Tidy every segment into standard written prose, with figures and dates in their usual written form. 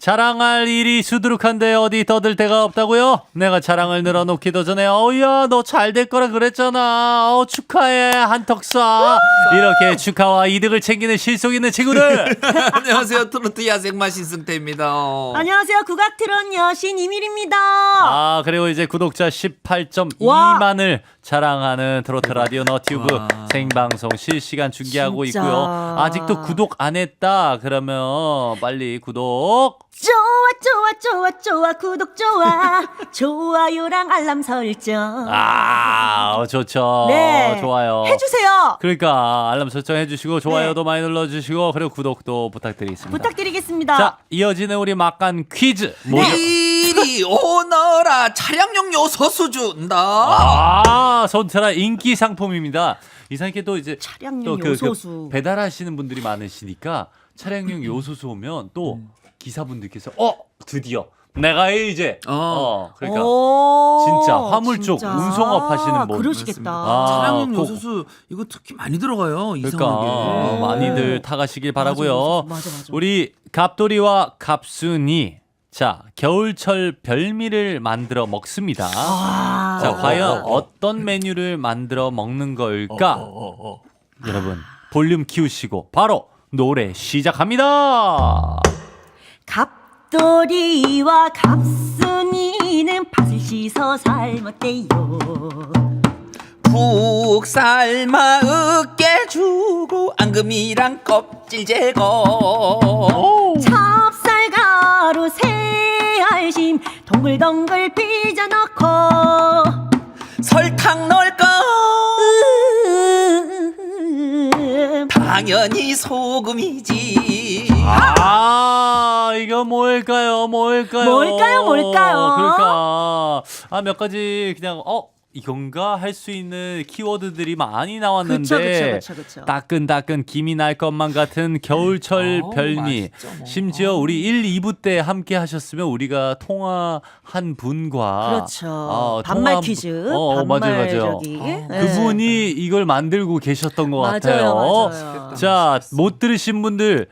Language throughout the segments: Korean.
자랑할 일이 수두룩한데 어디 떠들 데가 없다고요? 내가 자랑을 늘어놓기도 전에 어우야 너 잘 될 거라 그랬잖아. 축하해 한턱쏴. 이렇게 축하와 이득을 챙기는 실속 있는 친구들. 안녕하세요. 트로트 야생마 신승태입니다. 안녕하세요. 국악 트롯 여신 이밀입니다. 아 그리고 이제 구독자 18.2만을 자랑하는 트로트 라디오 너튜브 생방송 실시간 중계하고 진짜. 있고요. 아직도 구독 안 했다 그러면 빨리 구독. 좋아 구독 좋아요랑 알람 설정 좋죠. 네 좋아요 해주세요. 그러니까 알람 설정 해주시고 좋아요도 많이 눌러주시고 그리고 구독도 부탁드리겠습니다. 부탁드리겠습니다. 자 이어지는 우리 막간 퀴즈 뭐죠? 이리 오너라 차량용 요소수 준다. 손테라 인기 상품입니다. 이상하게 또 이제 차량용 또 요소수 배달하시는 분들이 많으시니까 차량용 요소수 오면 또 기사분들께서 드디어 내가 이제 그러니까 진짜 화물 쪽 진짜. 운송업 하시는 분 그러시겠다. 차량용 요소수 이거 특히 많이 들어가요. 이상하게. 그러니까 많이들 타가시길 바라고요. 맞아. 우리 갑돌이와 갑순이 자 겨울철 별미를 만들어 먹습니다. 자 과연 어떤 메뉴를 만들어 먹는 걸까? 여러분 볼륨 키우시고 바로 노래 시작합니다. 갑돌이와 갑순이는 팥을 씻어 삶았대요. 푹 삶아 으깨 주고 앙금이랑 껍질 제거. 찹쌀가루 새알심 동글동글 빚어넣고 설탕 넣을까? 당연히 소금이지. 이거 뭘까요? 그러니까 몇 가지 그냥 이건가 할 수 있는 키워드들이 많이 나왔는데 그쵸. 따끈따끈 김이 날 것만 같은 겨울철 별미. 맛있죠, 심지어 우리 1, 2부 때 함께 하셨으면 우리가 통화한 분과 그렇죠. 반말 퀴즈. 맞아요. 그분이 이걸 만들고 계셨던 것 같아요. 맞아요. 자, 못 들으신 분들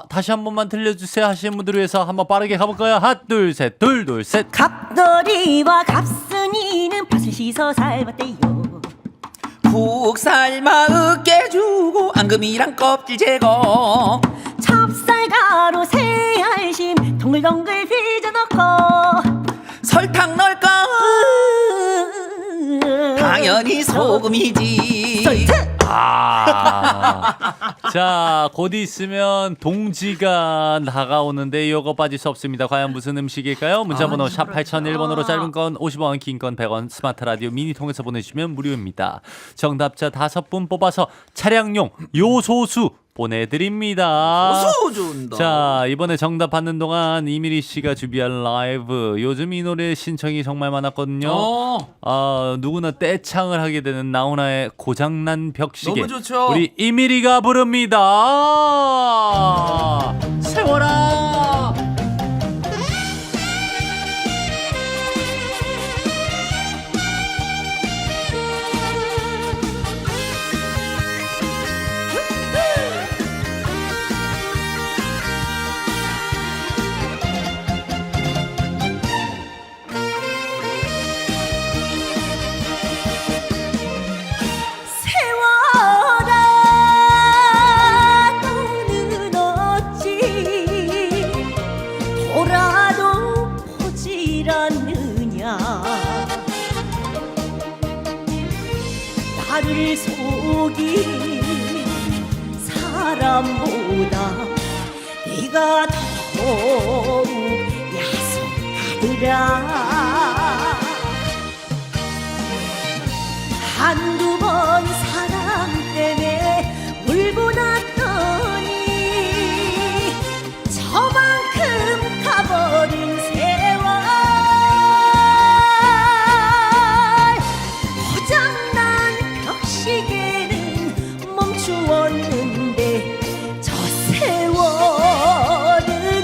다시 한 번만 들려주세요 하시는 분들을 위해서 한번 빠르게 가볼까요? 하나 둘셋 둘셋 갑돌이와 갑순이는 팥을 씻어 삶았대요. 푹 삶아 으깨 주고 앙금이랑 껍질 제거. 찹쌀가루 새알심 동글동글 빚어넣고 설탕 넣을까? 당연히 소금이지. 자, 곧 있으면 동지가 다가오는데 이거 빠질 수 없습니다. 과연 무슨 음식일까요? 문자번호 샵 8001번으로 짧은 건 50원, 긴 건 100원, 스마트 라디오 미니 통해서 보내주시면 무료입니다. 정답자 5분 뽑아서 차량용 요소수 보내드립니다. 소수 준다. 자, 이번에 정답 받는 동안 이미리 씨가 준비한 라이브. 요즘 이 노래 신청이 정말 많았거든요. 누구나 떼창을 하게 되는 나훈아의 고장난 벽시계. 너무 좋죠. 우리 이미리가 부릅니다. 세워라. 나를 속인 사람보다 네가 더욱 야속하더라. 한두 번 사랑 때문에 울고 났더니 저만큼 가버린 세월. 고장난 벽시계는 멈추었는데 저 세월은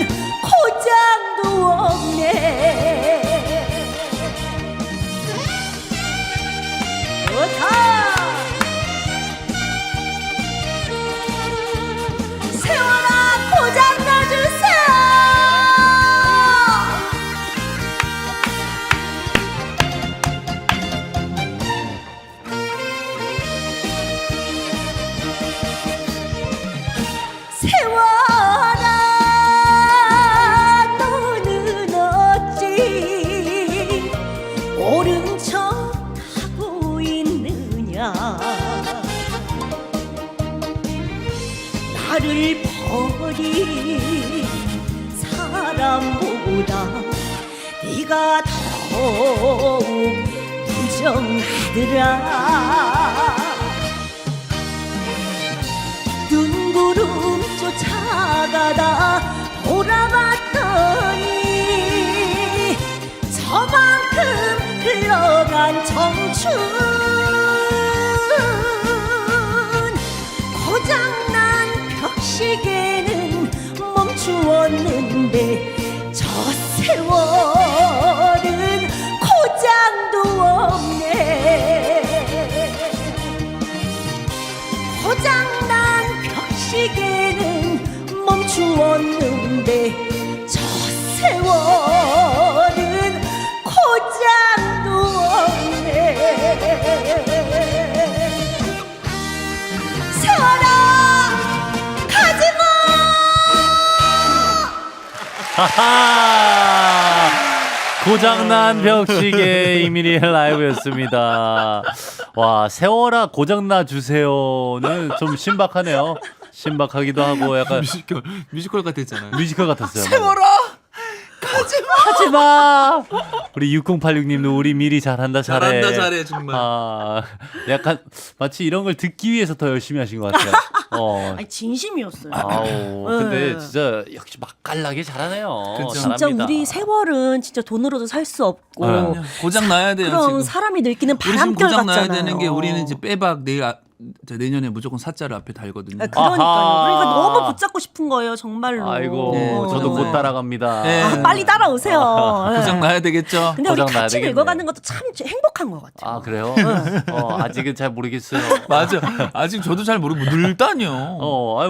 사람보다 네가 더욱 무정하더라. 눈구름 쫓아가다 돌아봤더니 저만큼 흘러간 청춘, 고장난 벽시계는 멈추었는데 저 세월은 고장도 없네. 고장난 벽시계는 멈추었는데 저 세월은 고장도 없네. 세월아 가지마. 하하! 고장난 벽시계 이민희의 라이브였습니다. 와, 세월아 고장나 주세요는 좀 신박하네요. 신박하기도 하고 약간 뮤지컬 같았잖아요. 뮤지컬 같았어요. 세월아 하지마. 우리 6086님도 우리 미리 잘한다 잘해. 잘한다 잘해 정말. 아, 약간 마치 이런 걸 듣기 위해서 더 열심히 하신 것 같아요. 아니 진심이었어요. 아우, 근데 네. 진짜 역시 맛깔나게 잘하네요. 그쵸. 진짜 잘합니다. 우리 세월은 진짜 돈으로도 살 수 없고 네. 고장 나야 돼요 그런 지금. 사람이 늙기는 우리 지금 바람결 고장 나야 같잖아요. 되는 게 우리는 이제 빼박 내년에 무조건 사자를 앞에 달거든요. 아, 그러니까요. 아하. 그러니까 너무 붙잡고 싶은 거예요, 정말로. 아이고, 네, 저도 정말. 곧 따라갑니다. 네. 아, 빨리 따라오세요. 고장 나야 되겠죠. 근데 우리 고장 나야 같이 되겠네. 늙어가는 것도 참 행복한 것 같아요. 아, 그래요? 아직은 잘 모르겠어요. 맞아. 아직 저도 잘 모르고 늙다뇨.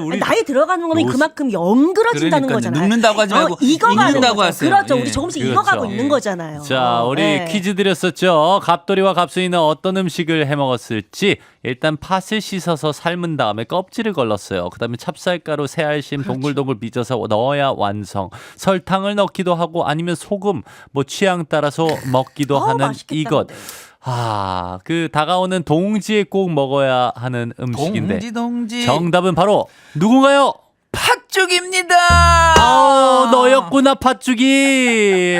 우리 나이 들어가는 거는 요새- 그만큼 연그러진다는 그러니까요. 거잖아요. 늙는다고 하지 말고 익어가는 익는다고 거죠. 하세요. 그렇죠. 예. 우리 조금씩 그렇죠. 익어가고 있는 예. 거잖아요. 자, 우리 예. 퀴즈 드렸었죠. 갑돌이와 갑순이는 어떤 음식을 해 먹었을지. 일단 팥을 씻어서 삶은 다음에 껍질을 걸렀어요. 그다음에 찹쌀가루, 새알심 동글동글 빚어서 넣어야 완성. 설탕을 넣기도 하고 아니면 소금 뭐 취향 따라서 먹기도 하는 맛있겠다, 이것. 근데. 아, 그 다가오는 동지에 꼭 먹어야 하는 음식인데. 동지. 정답은 바로 누군가요? 팥죽입니다. 너였구나 팥죽이.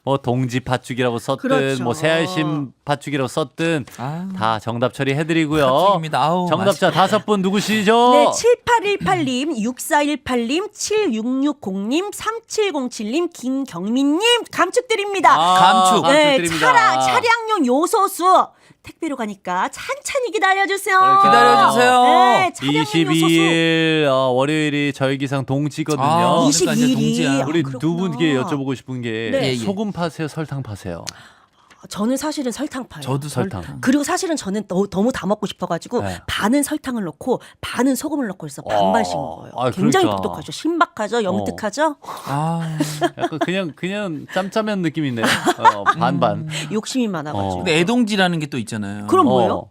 뭐 동지 팥죽이라고 썼든 그렇죠. 뭐 새알심 팥죽이라고 썼든 아. 다 정답 처리해드리고요. 팥죽입니다. 아우, 정답자 맛있겠다. 5분 누구시죠? 네, 7818님, 6418님, 7660님, 3707님, 김경민님 감축드립니다. 감축. 네, 감축드립니다. 차량용 요소수 택배로 가니까 찬찬히 기다려주세요. 기다려주세요. 네, 차량용 요소수. 22일 월요일이 저희 기상 동지거든요. 아, 그러니까 이제 22일이. 동지야. 우리 그렇구나. 두 분께 여쭤보고 싶은 게 네. 예, 예. 소금 파세요, 설탕 파세요? 저는 사실은 설탕파예요. 저도 설탕. 설탕. 그리고 사실은 저는 너무 다 먹고 싶어가지고 네. 반은 설탕을 넣고 반은 소금을 넣고 해서 반반씩 먹어요. 아, 굉장히 그러니까. 똑똑하죠. 신박하죠. 영특하죠. 아. 약간 그냥 짬짜면 느낌이네요. 반반. 욕심이 많아가지고. 근데 애동지라는 게 또 있잖아요. 그럼 뭐예요?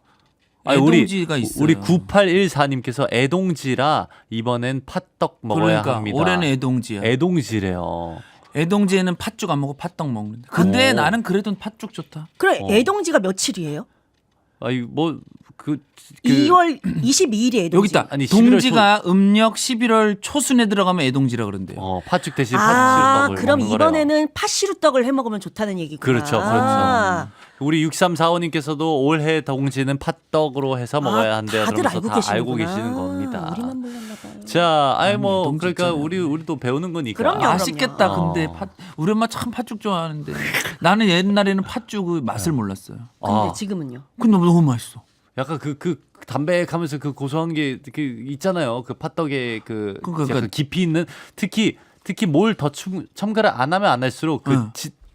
아니, 우리 애동지가 있어요. 우리 9814님께서 애동지라 이번엔 팥떡 먹어야 그러니까 합니다. 올해는 애동지야. 애동지래요. 애동지에는 팥죽 안 먹고 팥떡 먹는데. 근데 오. 나는 그래도 팥죽 좋다. 그래, 어. 애동지가 며칠이에요? 아니 그 2월 22일이 애동지. 여기 있다. 아니, 11월 동지가 음력 11월 초순에 들어가면 애동지라 그런대요. 팥죽 대신 아, 팥시루떡을 그럼 먹는 거래요. 이번에는 팥시루떡을 해 먹으면 좋다는 얘기구나. 그렇죠, 그렇죠. 아, 우리 6345님께서도 올해 동지는 팥떡으로 해서 먹어야 한대요. 다들 그러면서 알고 다 계시는구나. 알고 계시는 겁니다. 우리만 몰랐나 봐요. 자, 아니, 뭐 동지 그러니까 있잖아요. 우리도 배우는 거니까. 그럼요. 맛있겠다. 그럼요. 근데 우리 엄마 참 팥죽 좋아하는데 나는 옛날에는 팥죽의 맛을 몰랐어요. 근데 아. 지금은요? 근데 너무 맛있어. 약간 그 담백하면서 그 고소한 게 그 있잖아요. 그 팥떡에 약간 깊이 있는 특히 뭘 더 첨가를 안 하면 안 할수록 응.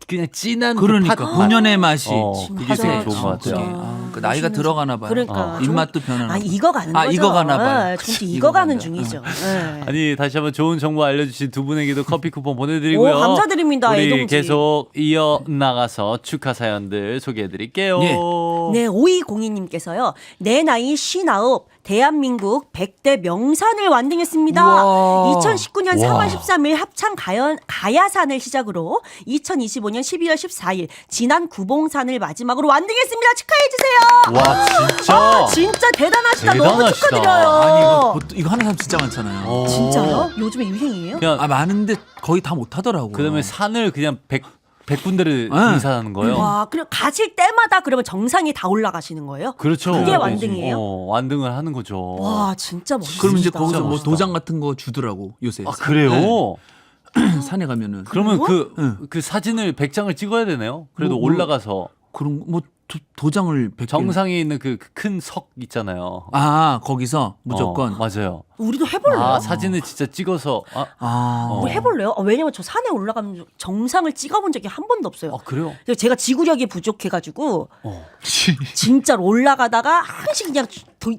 그냥 진한 그러니까 그 팥. 본연의 맛이. 그게 되게 좋은 것 진짜. 같아요. 아, 그 나이가 들어가나 봐요. 그러니까. 입맛도 변하나 아, 봐요. 익어가는 아, 거죠. 익어가나 봐요. 조금씩 익어가는 익어간다. 중이죠. 네. 아니 다시 한번 좋은 정보 알려주신 두 분에게도 커피 쿠폰 보내드리고요. 오, 감사드립니다, 우리 애동지. 계속 이어 나가서 축하 사연들 소개해드릴게요. 예. 네, 5202님께서요. 내 나이 59, 대한민국 100대 명산을 완등했습니다. 우와. 2019년 3월 와. 13일 합창 가야산을 시작으로 2025년 12월 14일 진안 구봉산을 마지막으로 완등했습니다. 축하해 주세요. 와 진짜. 진짜 대단하시다. 너무 대단하시다. 축하드려요. 아니 이거 하는 사람 진짜 많잖아요. 진짜요? 요즘에 유행이에요? 그냥 아 많은데 거의 다 못하더라고. 그다음에 산을 그냥 100군데를 네. 등산하는 거예요. 와, 그럼 가실 때마다 그러면 정상에 다 올라가시는 거예요? 그렇죠. 그게 완등이에요? 완등을 하는 거죠. 와, 진짜 멋있다. 그럼 이제 거기서 뭐 멋있다. 도장 같은 거 주더라고 요새. 아 그래요? 네. 산에 가면은. 그러면 그리고? 그 사진을 100장을 찍어야 되네요. 그래도 뭐, 올라가서 그런 뭐 도장을 100개. 정상에 있는 그 큰 석 있잖아요. 아 거기서 무조건. 맞아요. 우리도 해볼래요? 아 사진을 진짜 찍어서 우리 해볼래요? 왜냐면 저 산에 올라가면 정상을 찍어본 적이 한 번도 없어요. 그래요? 그래서 제가 지구력이 부족해가지고 어. 진짜로 올라가다가 항상 그냥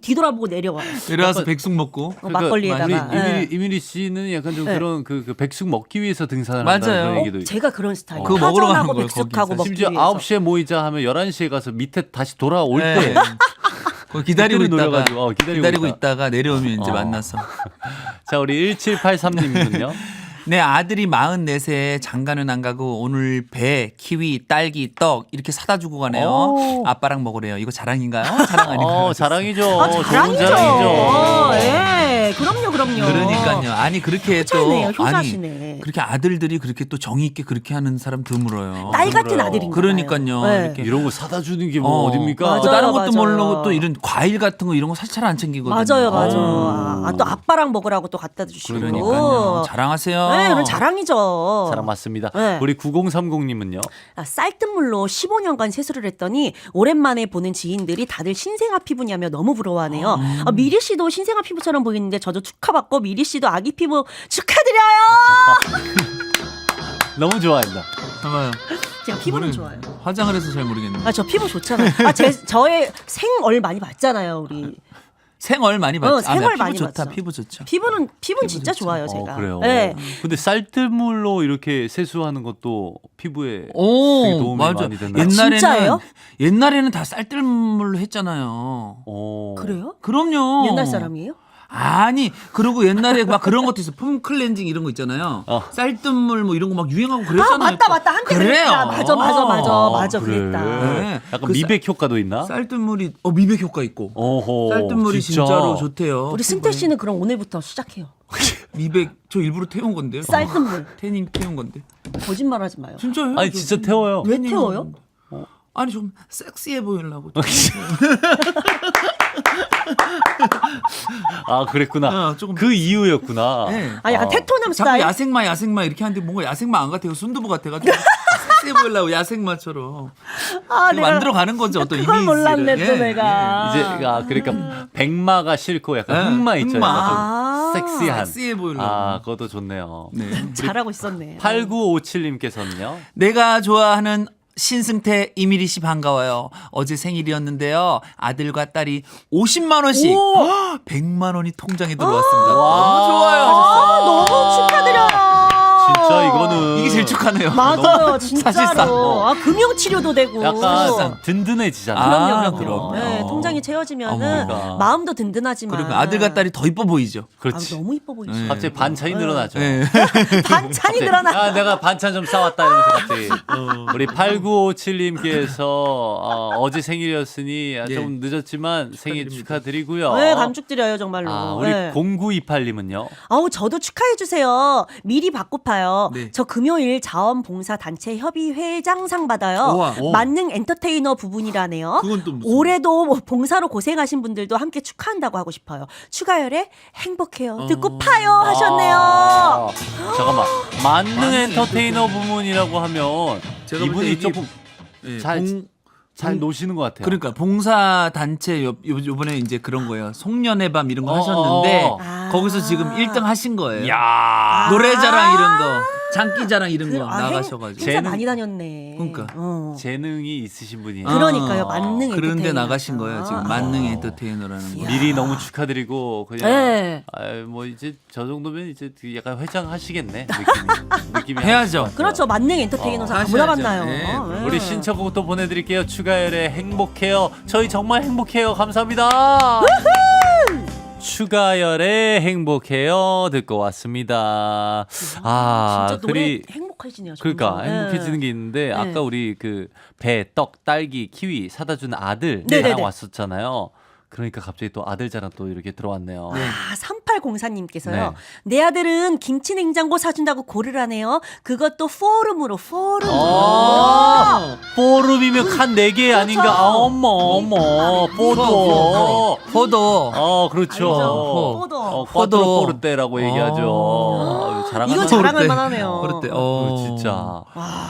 뒤돌아보고 내려와요. 내려와서 백숙 먹고. 막걸리에다가. 우리 예. 이미리 씨는 약간 좀 네. 그런 그 백숙 먹기 위해서 등산을 맞아요. 한다는 그런 얘기도 제가 그런 스타일. 그거 먹으러 가는 파전하고 거예요, 백숙하고 거기서. 먹기 심지어 위해서. 9시에 모이자 하면 11시에 가서 밑에 다시 돌아올 네. 때 거기 기다리고 그때를 있다가 노려가지고, 기다리고 있다가 내려오면 이제 만나서. 자, 우리 1783님은요. 내 아들이 44세에 장가는 안 가고 오늘 배, 키위, 딸기, 떡 이렇게 사다 주고 가네요. 오. 아빠랑 먹으래요. 이거 자랑인가요? 자랑 아닌가요? 자랑이죠. 아, 좋은 자랑이죠. 자랑이죠. 예, 그럼요. 그러니까요. 아니 그렇게 또 효자네요, 아니 효자시네. 그렇게 아들들이 그렇게 또 정이 있게 그렇게 하는 사람 드물어요. 딸 같은 그래요. 아들인가 그러니까요. 봐요. 네. 이렇게 이런 거 사다 주는 게 뭐 어딥니까? 맞아요, 또 다른 것도 맞아요. 모르고 또 이런 과일 같은 거 이런 거 사실 잘 안 챙기거든요. 맞아요, 맞아요. 또 아빠랑 먹으라고 또 갖다 주시고. 그러니까요. 자랑하세요. 네, 이런 자랑이죠. 자랑 맞습니다. 네. 우리 9030님은요. 쌀뜨물로 15년간 세수를 했더니 오랜만에 보는 지인들이 다들 신생아 피부냐며 너무 부러워하네요. 미리 씨도 신생아 피부처럼 보이는데 저도 축하받고 미리 씨도 아기 피부 축하드려요. 너무 좋아한다. 봐봐요. 제가 피부는 좋아요. 화장을 해서 잘 모르겠는데. 아, 저 피부 좋잖아요. 저의 생얼 많이 봤잖아요, 우리. 생얼 많이 봤죠. 생얼 피부 많이 좋다. 봤죠. 피부 좋죠. 피부는 진짜 좋죠. 좋아요, 제가. 그래요. 네. 근데 쌀뜨물로 이렇게 세수하는 것도 피부에 되게 오, 도움이 맞아. 많이 된다. 진짜예요? 옛날에는 다 쌀뜨물로 했잖아요. 그래요? 그럼요. 옛날 사람이에요? 아니, 그리고 옛날에 막 그런 것도 있어. 폼 클렌징 이런 거 있잖아요. 쌀뜨물 뭐 이런 거 막 유행하고 그랬잖아요. 맞다. 한때 그래요. 그랬다. 맞아. 그래. 그랬다. 네. 약간 그 미백 효과도 있나? 쌀뜨물이 미백 효과 있고. 오호. 쌀뜨물이 진짜? 진짜로 좋대요. 우리 승태 씨는 그럼 오늘부터 시작해요. 미백 저 일부러 태운 건데요. 쌀뜨물. 태닝 태운 건데. 거짓말하지 마요. 진짜요? 아니 진짜 태워요. 왜 태워요? 아니 좀 섹시해 보이려고. 아 그랬구나. 조금. 그 이유였구나. 네. 아, 약간 테토남 자꾸 스타일. 야생마 이렇게 하는데 뭔가 야생마 안 같아요. 순두부 같아가지고 섹시해 보이려고 야생마처럼 만들어 가는 거죠. 어떤 그걸 이미지를. 몰랐네 또 예, 내가. 이제 그러니까 백마가 싫고 약간 흑마 있죠. 흑마. 약간 좀 섹시한. 섹시해 보이려고. 그것도 좋네요. 네. 잘하고 있었네. 8957님께서는요. 내가 좋아하는 신승태 이미리 씨 반가워요. 어제 생일이었는데요. 아들과 딸이 50만 원씩 100만 원이 통장에 들어왔습니다. 너무 좋아요. 하셨어요. 너무 축하드려요. 진짜 이거는 이게 제일 축하네요. 맞아요, 진짜로. 사실상. 금융치료도 되고. 약간 든든해지잖아. 그럼요. 네, 통장이 채워지면은 그러니까. 마음도 든든하지만. 그리고 아들과 딸이 더 이뻐 보이죠. 그렇지. 너무 이뻐 보이죠. 네. 갑자기 반찬이 늘어나죠. 네. 반찬이 늘어나. 야, 내가 반찬 좀 싸왔다 이러면서 갑자기 우리 8957님께서 어제 생일이었으니 좀 늦었지만 생일 축하드리고요. 네, 감축드려요 정말로. 우리 네. 0928님은요. 저도 축하해 주세요. 미리 받고파요. 네. 저 금요일 자원봉사단체 협의회장상 받아요. 우와. 만능 엔터테이너 부분이라네요. 그건 또 무슨- 올해도 봉사로 고생하신 분들도 함께 축하한다고 하고 싶어요. 추가열에 행복해요. 듣고 파요 하셨네요. 잠깐만. 만능 엔터테이너 부문이라고 하면 제가 볼 때 이분이 이게- 조금 네, 잘 노시는 것 같아요. 그러니까 봉사 단체 요번에 이제 그런 거예요. 송년회 밤 이런 거 하셨는데 거기서 지금 1등 하신 거예요. 야. 노래자랑 이런 거, 장기자랑 이런 거 나가셔가지고. 행사 쟤는- 많이 다녔네. 그러니까. 재능이 있으신 분이에요. 그러니까요. 만능 그런데 엔터테이너. 나가신 거예요. 지금 만능 엔터테이너라는 거. 미리 너무 축하드리고 그냥 네. 뭐 이제 저 정도면 이제 약간 회장 하시겠네 느낌이 해야죠. 그렇죠. 만능 엔터테이너상 하셔야죠. 아무나 봤나요? 네. 우리 신청곡 또 보내드릴게요. 추가열의 행복해요. 저희 정말 행복해요. 감사합니다. 추가열의 행복해요 듣고 왔습니다. 진짜 노래 그리 행복해지네요. 그러니까 점점. 행복해지는 게 있는데 아까 우리 그 배, 떡, 딸기, 키위 사다 준 아들 네네네. 자랑 왔었잖아요. 그러니까 갑자기 또 아들 자랑 또 이렇게 들어왔네요. 3804님께서요. 네. 내 아들은 김치 냉장고 사준다고 고르라네요. 그것도 포름으로. 포름이면 칸 4개 아닌가? 아, 어머. 포도. 그렇죠. 알죠. 포도. 꽈트로 포도. 포르테라고 얘기하죠. 자랑하는 이건 거. 자랑할 만하네요. 그럴 때, 진짜.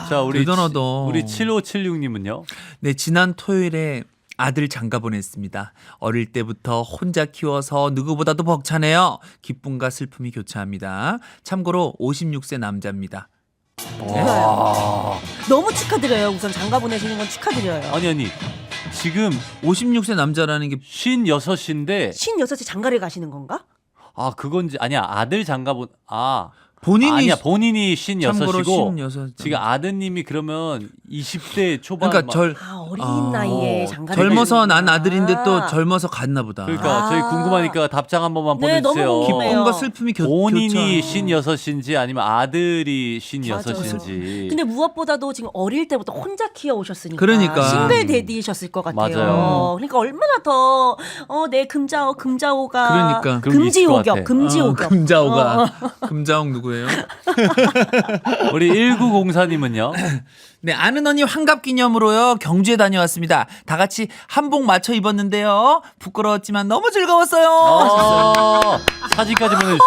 자, 우리 대단하다. 우리 7576님은요? 네, 지난 토요일에 아들 장가 보냈습니다. 어릴 때부터 혼자 키워서 누구보다도 벅차네요. 기쁨과 슬픔이 교차합니다. 참고로 56세 남자입니다. 너무 축하드려요. 우선 장가 보내시는 건 축하드려요. 아니. 지금 56세 남자라는 게 56인데 56세 장가를 가시는 건가? 그건지 아니야. 아들 장가본 본인이 아니야. 본인이 참고로 56이고 56. 지금 아드님이 그러면 20대 초반 그러니까 어린 나이에 장가를 젊어서 가시는구나. 난 아들인데 또 젊어서 갔나 보다. 그러니까 저희 궁금하니까 답장 한 번만 네, 보내주세요. 너무 궁금해요. 기쁨과 슬픔이 본인이 교차. 56인지 아니면 아들이 맞아요. 56인지. 근데 무엇보다도 지금 어릴 때부터 혼자 키워 오셨으니까 그러니까. 싱글 데디셨을 것 같아요. 맞아요. 그러니까 얼마나 더 내 금자오가 그러니까. 그런 게 있을 것 같아. 금지오격. 금자오가. 금자옥 누구예요? 우리 1904님은요? 네, 아는 언니 환갑 기념으로요. 경주에 다녀왔습니다. 다 같이 한복 맞춰 입었는데요. 부끄러웠지만 너무 즐거웠어요. 사진까지 보내주세요.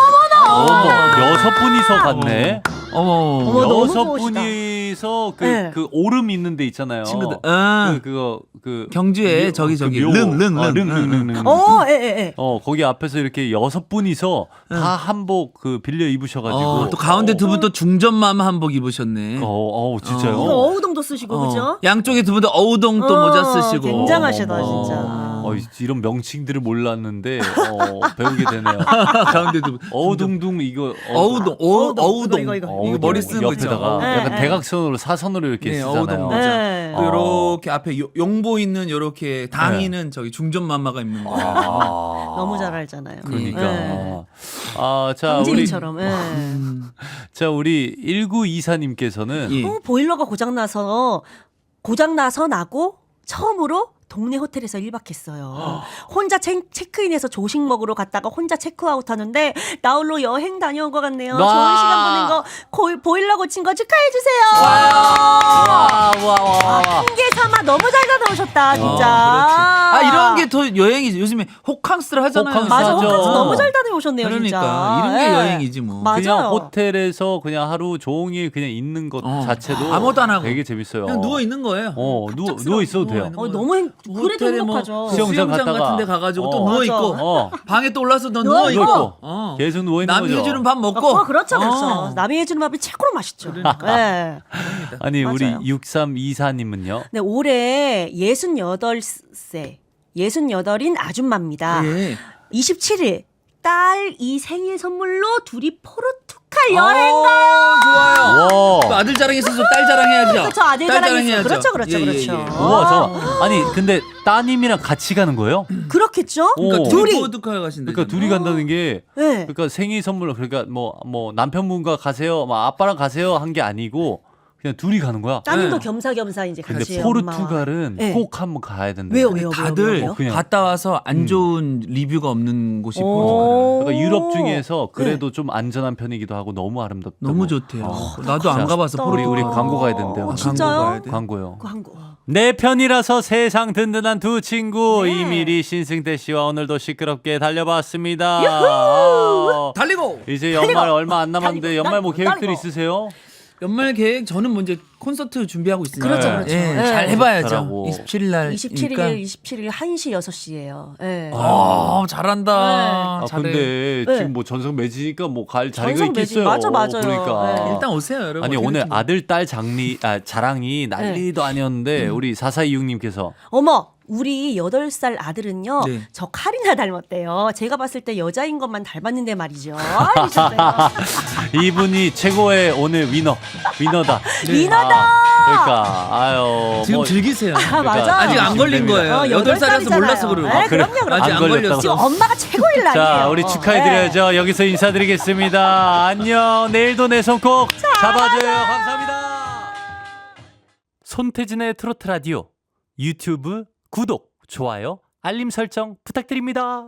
어머, 6분이서 갔네. 어머. 어머, 너무 6분이서 네. 그 오름 있는 데 있잖아요. 친구들. 그 경주에 저기 묘. 릉. 예. 거기 앞에서 이렇게 6분이서 다 한복 빌려 입으셔가지고. 또 가운데 두 분 또 중전맘 한복 입으셨네. 진짜요? 이거 어우동도 쓰시고 그죠? 양쪽에 두 분 다 어우동 또 모자 쓰시고. 굉장하시다 어머. 진짜. 이런 명칭들을 몰랐는데 배우게 되네요. 가운데 두 분. 어우둥둥 이거 어우동. 어우동. 이거. 이거 머리 쓰는 거 있죠. 옆에다가 약간 네. 대각선으로 사선으로 이렇게 네, 쓰잖아요. 어우동 모자. 네. 또 요렇게 앞에 용보 있는 요렇게 당이는 저기 중전맘마가 입는 거. 너무 잘 알잖아요. 그러니까. 네. 자, 황진이처럼. 우리 1924님께서는 예. 보일러가 고장나서 나고 처음으로 동네 호텔에서 1박했어요. 혼자 체크인해서 조식 먹으러 갔다가 혼자 체크아웃 하는데 나홀로 여행 다녀온 것 같네요. 좋은 시간 보낸 거 보일러 고친 거 축하해주세요. 와. 핑계 삼아 너무 잘 다녀오셨다 진짜. 이런 게 더 여행이지. 요즘에 호캉스를 하잖아요. 호캉스 맞아. 하죠. 호캉스 너무 잘 다녀오셨네요 그러니까 진짜. 이런 게 예. 여행이지 뭐. 맞아요. 그냥 호텔에서 그냥 하루 종일 그냥 있는 것 자체도 아무것도 안 하고. 되게 재밌어요. 그냥 누워 있는 거예요. 누워 있어도 돼요. 너무 그래도 호텔에 뭐 행복하죠. 수영장 갔다가. 같은 데 가가지고 또 어. 누워 있고 맞아. 방에 또 올라서 너 누워 누워 있고. 있고 계속 누워 있는 남이 거죠. 해주는 밥 먹고. 그렇죠. 남이 해주는 밥이 최고로 맛있죠. 네. 아니 우리 맞아요. 6324님은요? 네, 올해 68인 아줌마입니다. 예. 27일 딸이 생일 선물로 둘이 포르투갈 여행 가요. 좋아요. 와. 또 아들 자랑 있어서 딸 자랑해야죠. 그렇죠. 아들 딸 자랑했어요. 자랑해야죠. 그렇죠. 예, 예, 그렇죠. 예. 우와, 아니 근데 따님이랑 같이 가는 거예요? 그렇겠죠? 그러니까 둘이. 포르투갈 가신대. 그러니까 둘이 간다는 게 네. 그러니까 생일 선물로 그러니까 뭐 남편분과 가세요, 뭐 아빠랑 가세요 한 게 아니고 그냥 둘이 가는 거야. 따님도 네. 겸사겸사 이제 근데 같이 포르투갈은 네. 꼭 한번 가야 된다. 왜요? 다들 그냥. 갔다 와서 안 좋은 리뷰가 없는 곳이 오. 포르투갈. 그러니까 유럽 중에서 그래도 좀 안전한 편이기도 하고 너무 아름답다. 너무 좋대요. 나도 안 가봐서 우리 포르투갈. 광고 가야 된대요. 어, 진짜요? 가야 돼. 광고요. 그 한국. 내 편이라서 세상 든든한 두 친구 네. 이미리 신승태 씨와 오늘도 시끄럽게 달려봤습니다. 달리고. 이제 연말 얼마 안 남았는데 달리고, 연말 뭐 계획들이 달리고. 있으세요? 연말 계획 저는 먼저 콘서트 준비하고 있으니까. 그렇죠, 그렇죠. 예, 네. 잘 해봐야죠. 잘하고. 27일 날. 27일 1시 6시예요. 예. 잘한다. 아 잘해. 근데 네. 지금 뭐 전성 매지니까 뭐 갈 자리가 전성 매지. 있겠어요. 맞아요. 그러니까 네. 일단 오세요, 여러분. 아니 계획 오늘 좀. 아들 딸 자랑이 난리도 아니었는데 우리 4426님께서 어머, 우리 8살 아들은요. 네. 저 카리나 닮았대요. 제가 봤을 때 여자인 것만 닮았는데 말이죠. 하셨어요. 이분이 최고의 오늘 위너다. 위너다. 그러니까 아유 지금 뭐, 즐기세요. 아, 맞아. 그러니까 아직 안 걸린 거예요. 8살이라서 몰라서 그래요. 네, 그래. 그럼요, 그럼요. 아직 안 안 걸렸어. 지금 엄마가 최고일 날이에요. 자, 우리 축하해드려야죠. 여기서 인사드리겠습니다. 안녕. 내일도 내 손 꼭 잡아줘요. 감사합니다. 손태진의 트로트 라디오 유튜브 구독, 좋아요, 알림 설정 부탁드립니다.